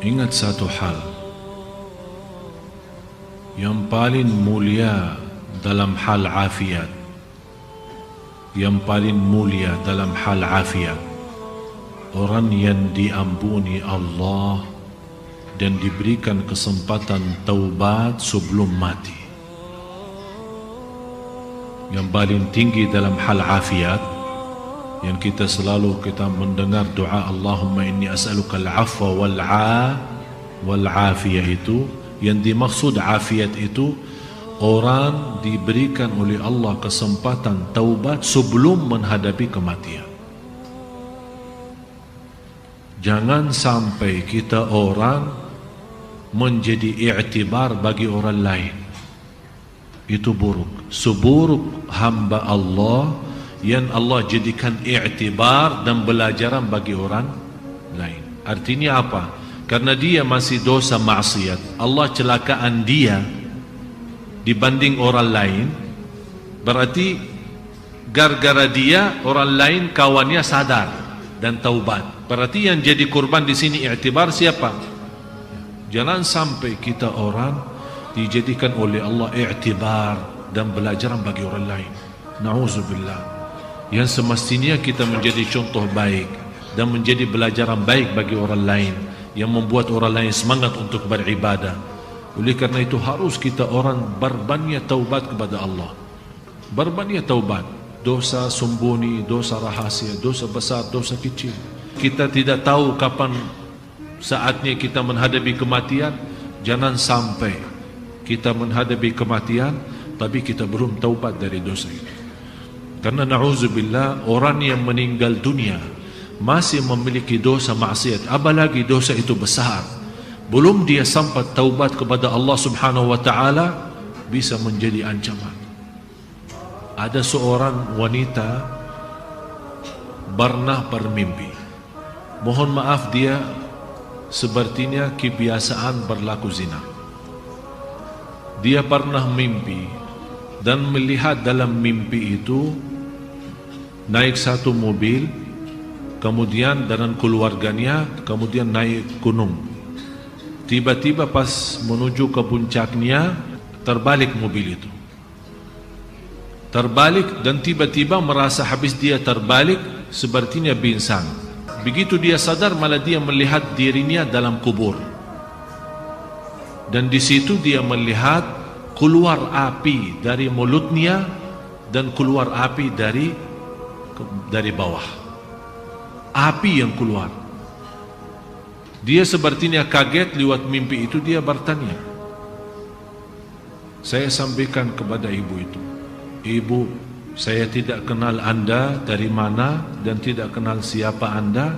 Ingat satu hal, yang paling mulia dalam hal afiat, yang paling mulia dalam hal afiat, orang yang diampuni Allah dan diberikan kesempatan taubat sebelum mati. Yang paling tinggi dalam hal afiat, yang kita selalu mendengar doa Allahumma inni as'aluka al-afwa wal-afiyah, itu yang dimaksud afiat itu orang diberikan oleh Allah kesempatan taubat sebelum menghadapi kematian. Jangan sampai kita orang menjadi i'tibar bagi orang lain. Itu buruk. Seburuk hamba Allah yang Allah jadikan i'tibar dan belajaran bagi orang lain. Artinya apa? Karena dia masih dosa maksiat, Allah celakaan dia dibanding orang lain. Berarti gara-gara dia orang lain kawannya sadar dan taubat. Berarti yang jadi korban di sini i'tibar siapa? Jangan sampai kita orang dijadikan oleh Allah i'tibar dan belajaran bagi orang lain. Na'udzubillah. Yang semestinya kita menjadi contoh baik dan menjadi belajaran baik bagi orang lain, yang membuat orang lain semangat untuk beribadah. Oleh karena itu harus kita orang berbanyak taubat kepada Allah. Berbanyak taubat. Dosa sembunyi, dosa rahasia, dosa besar, dosa kecil. Kita tidak tahu kapan saatnya kita menghadapi kematian. Jangan sampai kita menghadapi kematian tapi kita belum taubat dari dosa itu. Karena na'udzubillah, orang yang meninggal dunia masih memiliki dosa maksiat, apalagi dosa itu besar, belum dia sampai taubat kepada Allah subhanahu wa ta'ala, bisa menjadi ancaman. Ada seorang wanita pernah bermimpi. Mohon maaf, dia sepertinya kebiasaan berlaku zina. Dia pernah mimpi dan melihat dalam mimpi itu naik satu mobil, kemudian dengan keluarganya, kemudian naik gunung. Tiba-tiba pas menuju ke puncaknya, terbalik mobil itu. Terbalik dan tiba-tiba merasa habis dia terbalik, sepertinya pingsan. Begitu dia sadar, malah dia melihat dirinya dalam kubur. Dan di situ dia melihat keluar api dari mulutnya dan keluar api dari bawah. Api yang keluar. Dia sepertinya kaget lewat mimpi itu. Dia bertanya. Saya sampaikan kepada ibu itu, ibu, saya tidak kenal anda dari mana dan tidak kenal siapa anda,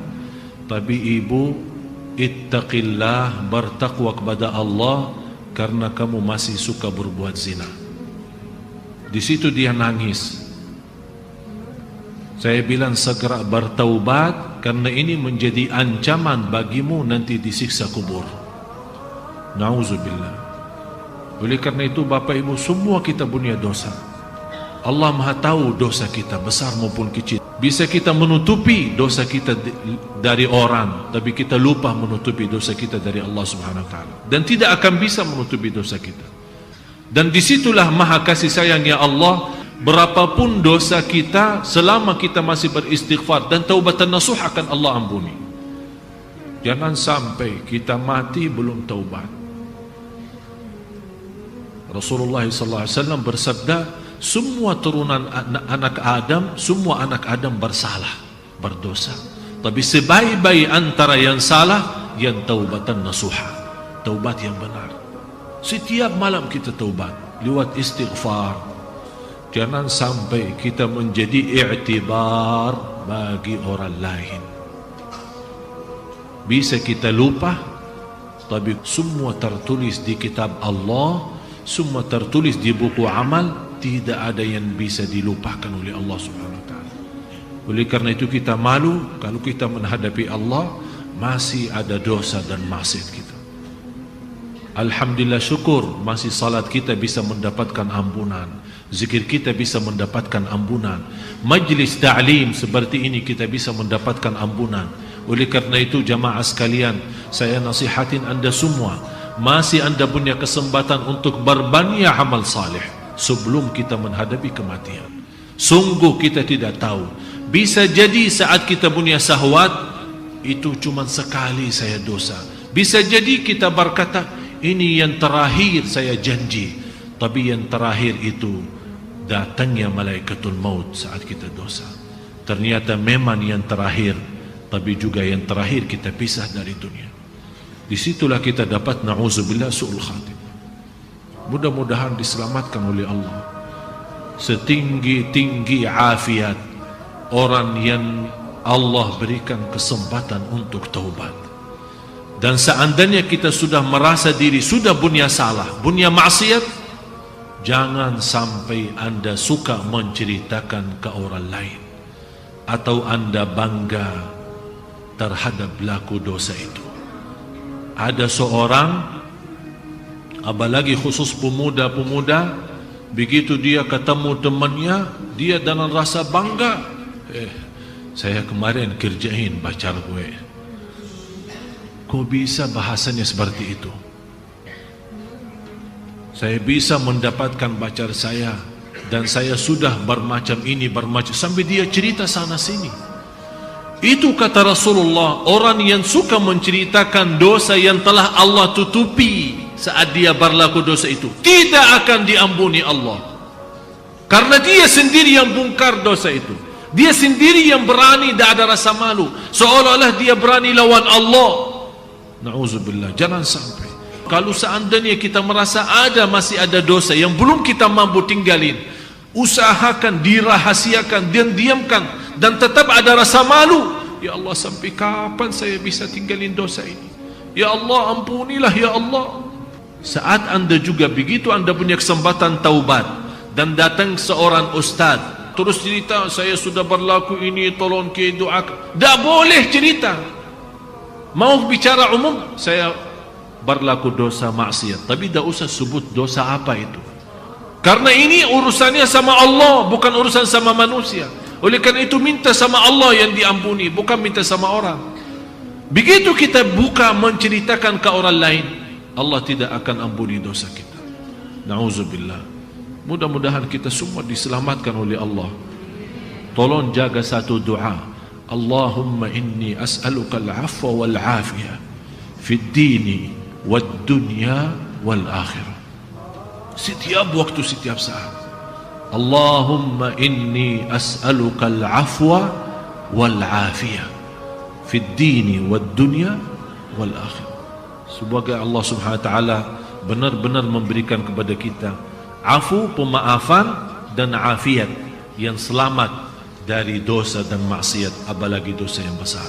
tapi ibu, ittaqillah, bertakwa kepada Allah, karena kamu masih suka berbuat zina. Di situ dia nangis. Saya bilang segera bertaubat, karena ini menjadi ancaman bagimu nanti disiksa kubur. Na'udzubillah. Oleh karena itu Bapak Ibu, semua kita punya dosa. Allah Maha tahu dosa kita besar maupun kecil. Bisa kita menutupi dosa kita dari orang, tapi kita lupa menutupi dosa kita dari Allah Subhanahu wa ta'ala, dan tidak akan bisa menutupi dosa kita. Dan disitulah maha kasih sayangnya Allah. Berapapun dosa kita, selama kita masih beristighfar dan taubatan nasuh, akan Allah ampuni. Jangan sampai kita mati belum taubat. Rasulullah SAW bersabda, semua turunan anak Adam, semua anak Adam bersalah, berdosa. Tapi sebaik-baik antara yang salah, yang taubatan nasuha, taubat yang benar. Setiap malam kita taubat lewat istighfar. Jangan sampai kita menjadi i'tibar bagi orang lain. Bisa kita lupa, tapi semua tertulis di kitab Allah, semua tertulis di buku amal. Tidak ada yang bisa dilupakan oleh Allah Subhanahu wa ta'ala. Oleh karena itu kita malu kalau kita menghadapi Allah masih ada dosa dan maksiat kita. Alhamdulillah, syukur masih salat kita bisa mendapatkan ampunan, zikir kita bisa mendapatkan ampunan, majlis ta'lim seperti ini kita bisa mendapatkan ampunan. Oleh karena itu jamaah sekalian, saya nasihatin anda semua, masih anda punya kesempatan untuk berbanyak amal saleh sebelum kita menghadapi kematian. Sungguh kita tidak tahu, bisa jadi saat kita punya syahwat itu cuma sekali saya dosa, bisa jadi kita berkata ini yang terakhir saya janji, tapi yang terakhir itu datangnya malaikatul maut saat kita dosa. Ternyata memang yang terakhir, tapi juga yang terakhir kita pisah dari dunia. Disitulah kita dapat na'udzubillah su'ul khatimah. Mudah-mudahan diselamatkan oleh Allah. Setinggi-tinggi afiat orang yang Allah berikan kesempatan untuk taubat. Dan seandainya kita sudah merasa diri sudah punya salah, punya maksiat, jangan sampai anda suka menceritakan ke orang lain atau anda bangga terhadap pelaku dosa itu. Ada seorang, apalagi khusus pemuda-pemuda, begitu dia ketemu temannya, dia dengan rasa bangga, saya kemarin kerjain pacar gue. Kok bisa bahasanya seperti itu? Saya bisa mendapatkan pacar saya, dan saya sudah bermacam ini, bermacam, sampai dia cerita sana sini. Itu kata Rasulullah, orang yang suka menceritakan dosa yang telah Allah tutupi saat dia berlaku dosa itu, tidak akan diampuni Allah. Karena dia sendiri yang bongkar dosa itu, dia sendiri yang berani, tidak ada rasa malu, seolah-olah dia berani lawan Allah. Na'udzubillah, jangan sampai. Kalau seandainya kita merasa masih ada dosa yang belum kita mampu tinggalin, usahakan dirahasiakan dan diamkan, dan tetap ada rasa malu. Ya Allah, sampai kapan saya bisa tinggalin dosa ini? Ya Allah, ampunilah ya Allah. Saat anda juga begitu, anda punya kesempatan taubat dan datang seorang ustaz terus cerita, saya sudah berlaku ini, tolong ke doakan. Tak boleh cerita. Mau bicara umum, saya berlaku dosa maksiat, tapi tak usah sebut dosa apa itu. Karena ini urusannya sama Allah, bukan urusan sama manusia. Oleh karena itu minta sama Allah yang diampuni, bukan minta sama orang. Begitu kita buka menceritakan ke orang lain, Allah tidak akan ampuni dosa kita. Na'udzubillah. Mudah-mudahan kita semua diselamatkan oleh Allah. Tolong jaga satu doa. Allahumma inni as'aluka al-afwa wal-afiyah fid dini wad dunya wal akhirah. Setiap waktu, setiap saat. Allahumma inni as'aluka al-afwa wal-afiyah fid dini wad dunya wal akhirah. Semoga Allah Subhanahu wa taala benar-benar memberikan kepada kita afu, pemaafan, dan afiat yang selamat dari dosa dan maksiat, apalagi dosa yang besar.